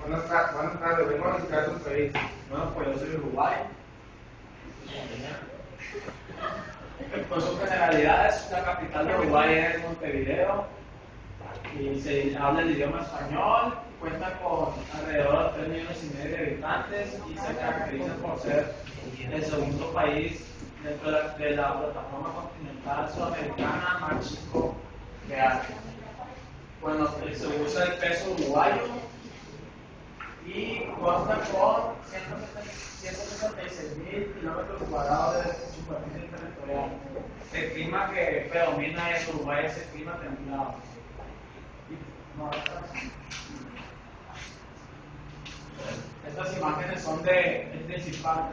Buenas tardes, vengo a visitar su país. Bueno, pues yo soy de Uruguay. Por su generalidad, la capital de Uruguay es Montevideo y se habla el idioma español. Cuenta con alrededor de 3,5 millones de habitantes y se caracteriza por ser el segundo país dentro de la plataforma continental sudamericana más chico que hay. Bueno, se usa el peso uruguayo y cuenta con 166,000 kilómetros cuadrados de superficie territorial. El clima que predomina en Uruguay es el clima templado. Estas imágenes son del principal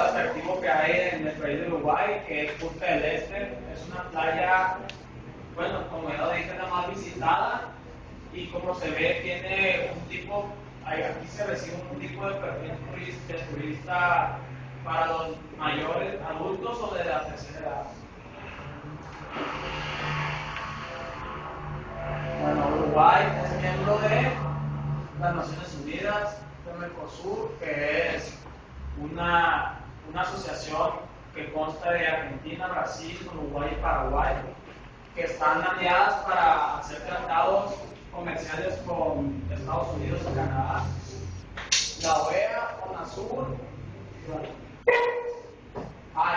atractivo que hay en el país de Uruguay, que es Punta del Este. Es una playa, bueno, como ya lo dije, la más visitada, y como se ve, tiene un tipo, aquí se recibe un tipo de perfil de turista para los mayores, adultos o de la tercera edad. Bueno, Uruguay es miembro de las Naciones Unidas, de Mercosur, que es una asociación que consta de Argentina, Brasil, Uruguay y Paraguay, que están aliadas para hacer tratados comerciales con Estados Unidos y Canadá. La OEA, UNASUR.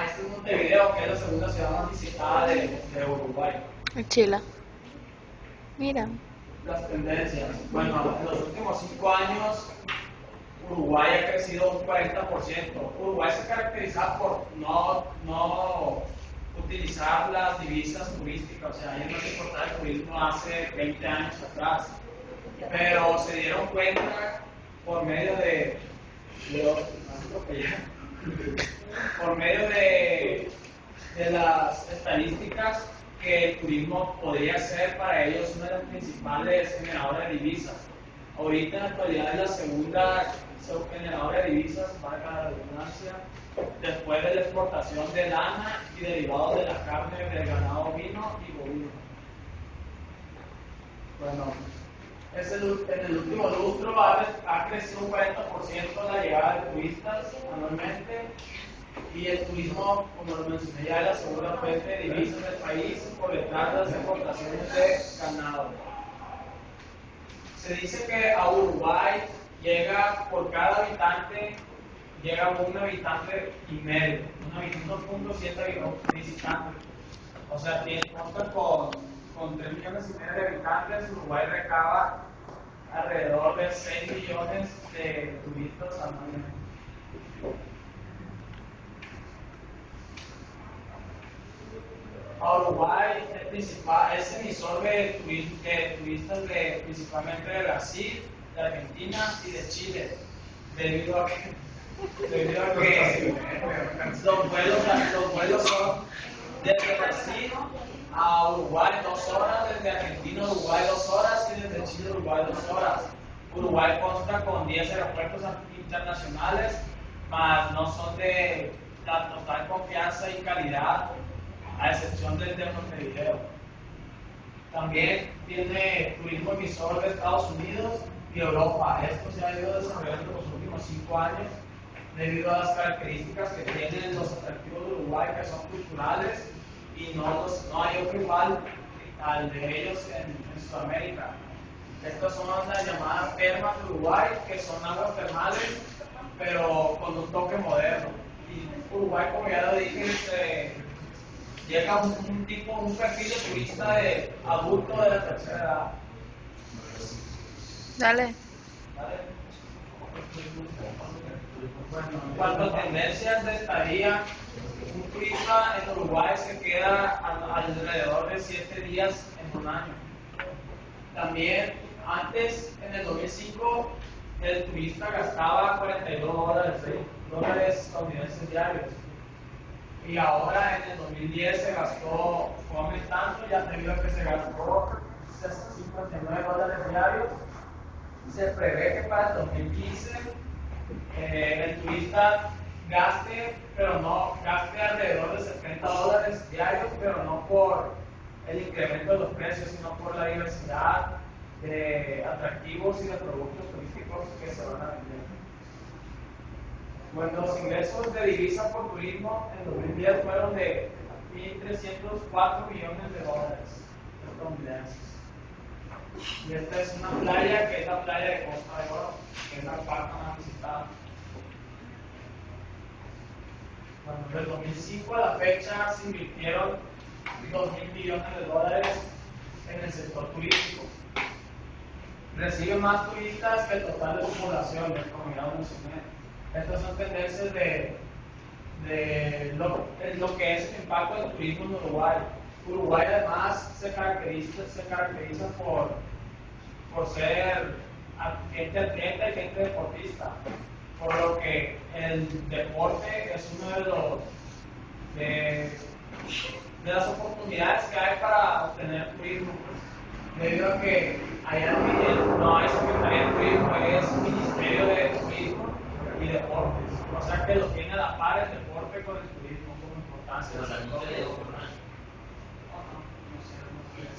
Este es Montevideo, que es la segunda ciudad más visitada de Uruguay. Chila. Mira. Las tendencias. Bueno, en los últimos 5 años Uruguay ha crecido un 40%. Uruguay se caracteriza por no utilizar las divisas turísticas, o sea, a ellos no les importaba el turismo hace 20 años atrás, pero se dieron cuenta por medio de las estadísticas que el turismo podría ser para ellos una de las principales generadoras de divisas. Ahorita en la actualidad es la segunda generadora de divisas, valga la redundancia, después de la exportación de lana y derivados de la carne del ganado ovino y bovino. Bueno, en el último lustro ha crecido un 40% la llegada de turistas anualmente, y el turismo, como lo mencioné ya, es la segunda fuente de divisas del país por detrás de las exportaciones de ganado. Se dice que a Uruguay llega por cada habitante, llega un habitante y medio, 2,7 visitantes. O sea, consta con 3,5 millones de habitantes. Uruguay recaba alrededor de 6 millones de turistas anualmente. A Uruguay es emisor de turistas principalmente de Brasil, de Argentina y de Chile, debido a que los vuelos son desde Brasil a Uruguay 2 horas, desde Argentina a Uruguay 2 horas y desde Chile a Uruguay 2 horas. Uruguay consta con 10 aeropuertos internacionales, mas no son de la total confianza y calidad, a excepción del de Montevideo. También tiene turismo emisor de Estados Unidos y Europa. Esto se ha ido desarrollando en los últimos 5 años debido a las características que tienen los atractivos de Uruguay, que son culturales, y no hay otro igual al de ellos en Sudamérica. Estas son las llamadas termas de Uruguay, que son aguas termales, pero con un toque moderno. Y Uruguay, como ya lo dije, llega un perfil de turista de adulto de la tercera edad. Dale. Bueno, en cuanto a tendencias de estadía, un turista en Uruguay se queda alrededor de 7 días en un año. También, antes, en el 2005, el turista gastaba $42 estadounidenses diarios. Y ahora, en el 2010, fue aumentando, ya debido a que se gastó $59 diarios. Se prevé que para el 2015 el turista gaste alrededor de $70 diarios, pero no por el incremento de los precios, sino por la diversidad de atractivos y de productos turísticos que se van a vender. Bueno, los ingresos de divisa por turismo en 2010 fueron de 1.304 millones de dólares estadounidenses. Y esta es una playa que es la playa de Costa de Oro, que es la parte más visitada. Bueno, del 2005 a la fecha se invirtieron 2.000 millones de dólares en el sector turístico. Recibe más turistas que el total de su población, como ya lo mencioné. Estas son tendencias de lo que es el impacto del turismo en Uruguay. Uruguay además se caracteriza por ser gente atleta y gente deportista, por lo que el deporte es uno de las oportunidades que hay para obtener turismo, debido a que allá no hay Secretaría de Turismo, es Ministerio de Turismo y Deportes, o sea que lo tiene a la par el deporte con el turismo como importancia. Los anuncios de Google.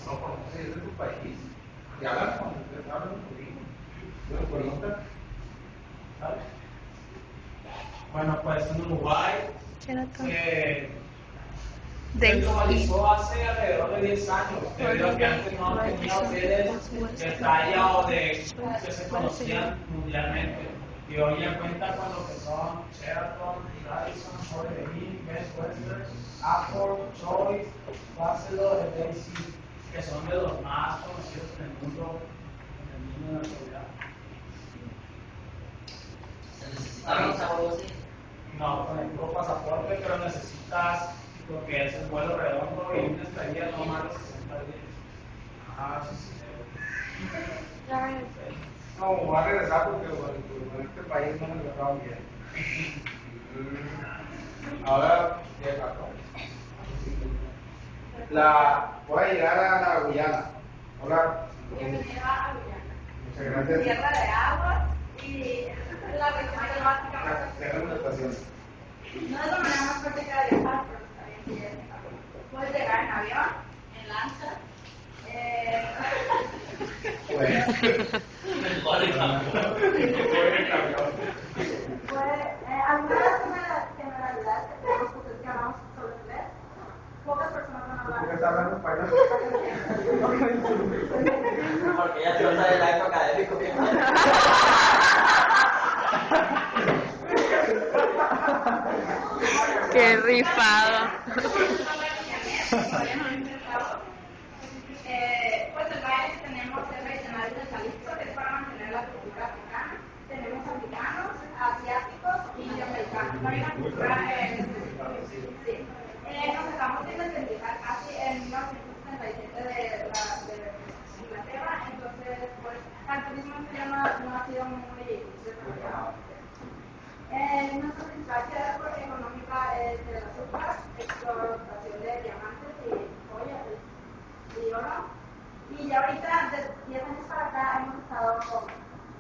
No, ¿Cómo se dice tu país? Y hablan con turismo. Yo turista. ¿Sabes? Bueno, pues en Uruguay se globalizó hace alrededor de 10 años, debido a que antes no tenía hoteles de talla o que se conocían mundialmente. Y hoy ya cuenta con lo que son Sheraton, Radisson, Holiday Inn, Best Western, Accor, Choice, Barcelona y Daisy, que son de los más conocidos en el mundo de la actualidad. ¿Se necesita visa o algo así? No, con el puro pasaporte, pero necesitas lo que es el vuelo redondo y una estadía no más de 60 días. Ah, sí, sí. No, voy a regresar porque en este país no me lo trataban bien. Ahora, llega, voy a llegar a la Guyana. Hola. Bienvenida a Guyana. Muchas gracias. Tierra de agua y la región selvática más Tengo una estación. No es la manera más práctica de viajar, pero está bien si es. Puedes llegar en avión, en lancha. Algunas generalidades que tenemos que hablamos sobre inglés, pocas personas van a hablar. ¿Por qué está hablando español? Porque ya se usa el acto académico. Qué rifado. Pues el baile tenemos el regional del Jalisco, que es para mantener la cultura africana. Tenemos africanos, asiáticos y americanos. No hay una cultura sí. Nos acabamos de independizar casi en 1937 de Inglaterra, entonces pues el turismo en Chile no ha sido muy desarrollado. Nuestra principal actividad económica es el azúcar, explotación de diamantes y joyas y oro. Y ya ahorita, de 10 años para acá, hemos estado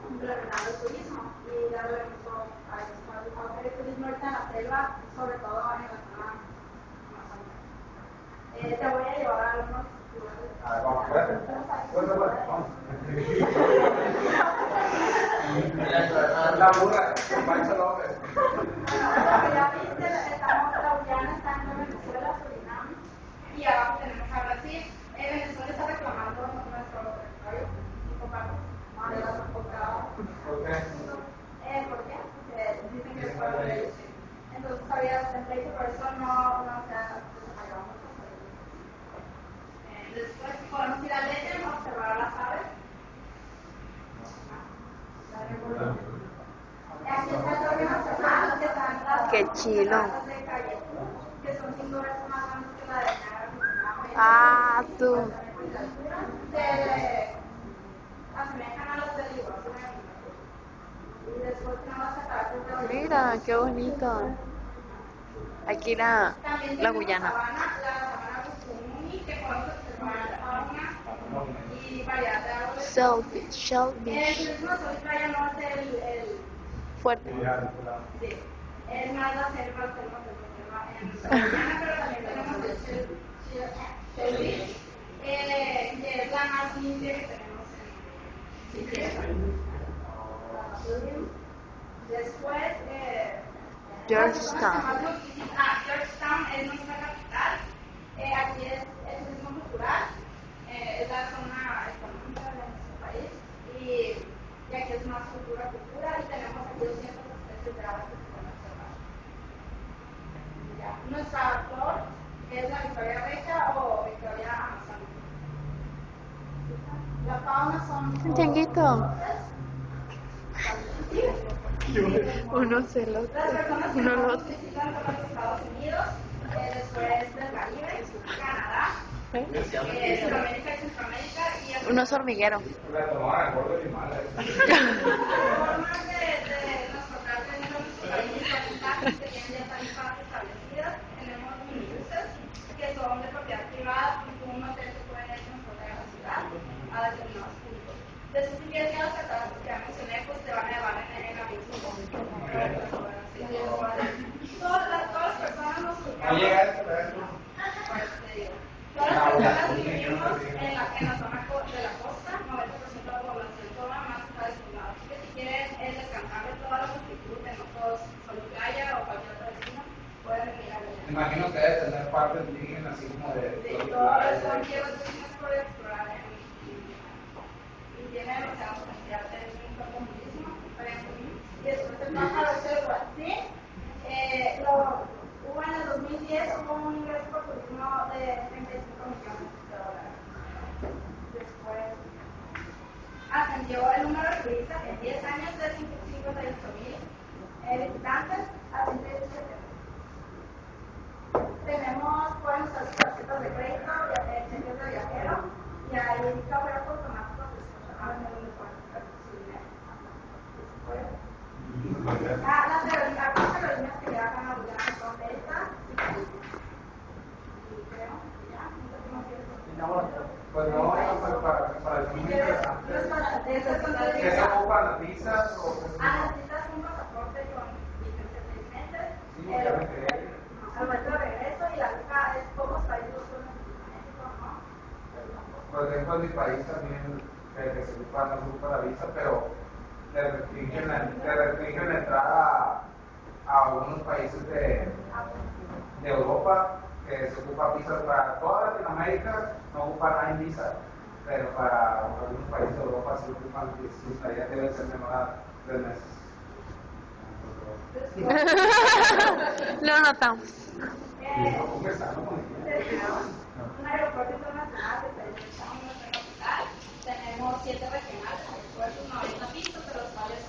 implementando el turismo y dándole mucho a hacer el turismo ahorita en la selva, sobre todo en la zona amazónica. Te voy a llevar a algunos lugares. Vamos, vamos. La burra, Pancho López. Bueno, ya viste, la Guyana está en Venezuela, Surinam y abajo tenemos a Brasil. Venezuela está reclamando nuestro territorio y comparto. No, le das un poco. ¿Por qué? ¿Por qué? Porque dicen que es pueblo de ellos. Entonces todavía se por eso no se ha desarrollado mucho. Después podemos ir al Edén, observar a las aves. Aquí está el órgano nacional, que están las Qué chido. cataratas de Cayetú, que son 5 veces más grandes que la de Niágara. Ah, tú. Se asemejan a los del Iguazú. Y después tenemos las cataratas de Ollanta. Mira, qué bonito. Aquí la Guyana. La sabana Rupununi, que podemos observar fauna y variedad de árboles. Shellfish, El shellfish. turismo de sol y playa no es el Fuerte. sí, es más la selva, en la Guyana, pero también tenemos el Shell Beach, India que tenemos en Sicilia. Después, Georgetown. Georgetown es nuestra capital. Aquí es el turismo cultural. Es la zona económica de nuestro país. Y aquí es más cultura. Y tenemos aquí 200 especies de aves que se pueden observar. Nuestra flor es la Victoria Regia o Victoria amazónica. La fauna son. Un changuito. Un ocelote. Las personas que Un nos olote. visitan son los Estados Unidos, después del Caribe, Canadá, Sudamérica y Centroamérica y Un oso hormiguero. La tomaban a gordo y mala. formas de transportar dentro de nuestro país son taxis que tienen ya tarifas establecidas. Tenemos minibuses que son de propiedad privada, un hotel que puede transportar a la ciudad a determinados puntos. Después, si quieres ir a los cataratas que ya mencioné, pues te van a llevar en la misma. Todas las personas nos No ubicamos. llegaste, ¿verdad? Pues te digo, todas las personas vivimos en la zona de la costa, 90% de la población toma más está despoblada. Así que si quieren descansar de toda la multitud en otros, solo playa o cualquier otra destino, pueden venir a ver. Imagino que debe tener partes indígenas así como de. Sí, todo eso quiero destinos por explorar y tiene demasiado potencial, es un campo muchísimo. Y después el pájaro es el Guatín. Hubo en el 2010 un ingreso por turismo de 35 millones de dólares. Después ascendió el número de turistas en 10 años de 58,000 visitantes a 37,000. Tenemos, pueden usar sus tarjetas de crédito, cheques de viajero y hay cajeros automáticos que se llaman donde pueden usar su dinero. Las aerolíneas que viajan a Guyana son Delta y Caribe. Y creo que ya, no sé cómo Pues no, para el muy interesante. ¿Qué se ocupan las visas o qué se necesitas un pasaporte con vigencia de 6 meses. Sí, ya me quedé. Al vuelto de regreso y la visa es pocos países con México, ¿no? Por ejemplo, en mi país también que se ocupa, no se ocupa la visa, pero le restringen la entrada a algunos países de Europa que se ocupa visas para toda Latinoamérica, no ocupan nada en visa, pero para algunos países de Europa se ocupan visa, ya debe ser menor a 3 meses. Lo notamos. Un aeropuerto internacional que está en nuestra capital. Tenemos 7 regionales, aeropuertos, 90 pistas, de los cuales